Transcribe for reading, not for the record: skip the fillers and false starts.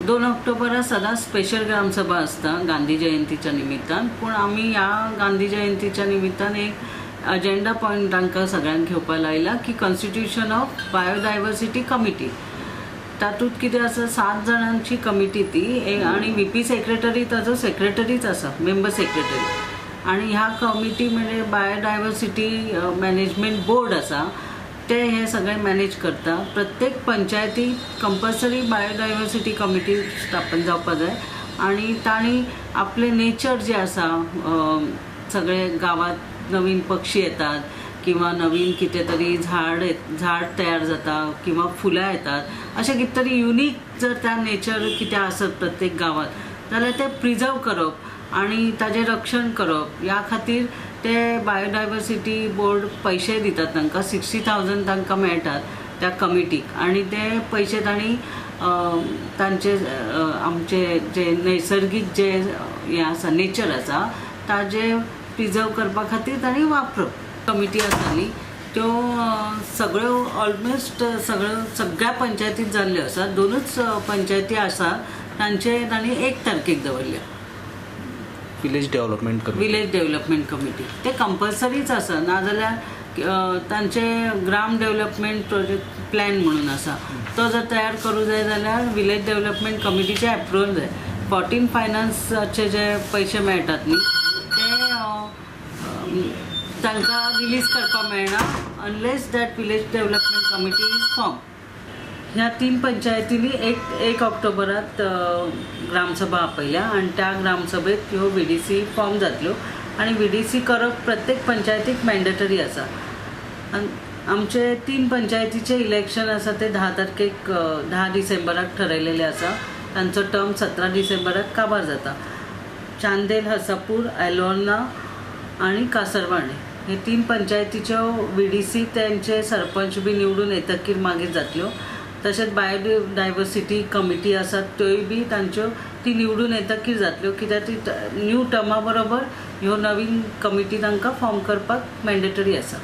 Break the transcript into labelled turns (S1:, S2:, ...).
S1: 2 ऑक्टोबराक सदांच स्पेशल ग्रामसभा आसता गांधी जयंतीच्या निमित्तान। पण आमी ह्या गांधी जयंतीच्या निमित्तान एक अजेंडा पॉयंट तांकां सगळ्यांक घेवपाक लायला की कॉन्स्टिट्यूशन ऑफ बायोडायवर्सिटी कमिटी। तातूंत कितें आसा 7 जाणांची कमिटी ती आणि VP सेक्रेटरी ताजो सेक्रेटरीच आसा, मेंबर सेक्रेटरी। आणि ह्या कमिटी म्हणजे बायोडायवर्सिटी मॅनेजमेंट बोर्ड आसा ते हे सगळे मॅनेज करता। प्रत्येक पंचायती कंपल्सरी बायोडायवर्सिटी कमिटी स्थापन जावपा जाय आणि तांणी आपले नेचर जे आसा सगळे गावात नवीन पक्षी येतात किंवा नवीन कितें तरी झाड तयार जाता किंवा फुलां येतात, अशें कितें तरी युनीक जर त्या नेचर कितें आसत प्रत्येक गावात जाल्यार ते प्रिजर्व करप आणि ताजें रक्षण करप। ह्या खातीर ते बायोडायवर्सिटी बोर्ड पैसे दितात तांकां 60,000 तांकां मेळटात त्या कमिटीक आणि ते पैसे तांणी तांचे आमचे जे नैसर्गीक जे हे आसा नेचर आसा ताजे प्रिजर्व करपा खातीर तांणी वापरप। कमिटी आसताली त्यो सगळ्यो ऑलमोस्ट सगळ्या पंचायतीत जाल्ल्यो आसा। 2च पंचायती आसा तांचे तांणी 1 तारखेक दवरल्या।
S2: विलेज
S1: डेव्हलपमेंट कमिटी ते कंपल्सरीच आसा, नाजाल्यार तांचे ग्राम डेव्हलपमेंट प्रोजेक्ट प्लॅन म्हणून आसा तो जर तयार करूं जाय जाल्यार विलेज डेव्हलपमेंट कमिटीचे एप्रुवल जाय। 14 फायनान्सचे जे पैसे मेळटात न्ही ते तांकां रिलीज करपाक मेळना unless that village development committee is form. ह्या 3 पंचायतींनी 1 ऑक्टोबरात ग्रामसभा आपयल्या आणि त्या ग्रामसभेत ह्यो VDC फॉर्म जातल्यो आणि VDC करप प्रत्येक पंचायतीक मॅन्डेटरी आसा। आमचे 3 पंचायतीचे इलेक्शन आसा ते 10 डिसेंबराक ठरयलेले आसा। तांचो टर्म 17 डिसेंबराक काबार जाता। चांदेल, हसापूर, एलोर्ना आणि कासरवाडे हे 3 पंचायतीच्यो VDC त्यांचे सरपंच बी निवडून येतकीर मागीर जातल्यो। तशेंच बायोडायवर्सिटी कमिटी आसात त्योय बी तांच्यो ती निवडून येतकीर जातल्यो, कित्याक ती न्यू टर्मा बरोबर ह्यो नवीन कमिटी तांकां फॉर्म करपाक मॅन्डेटरी आसा।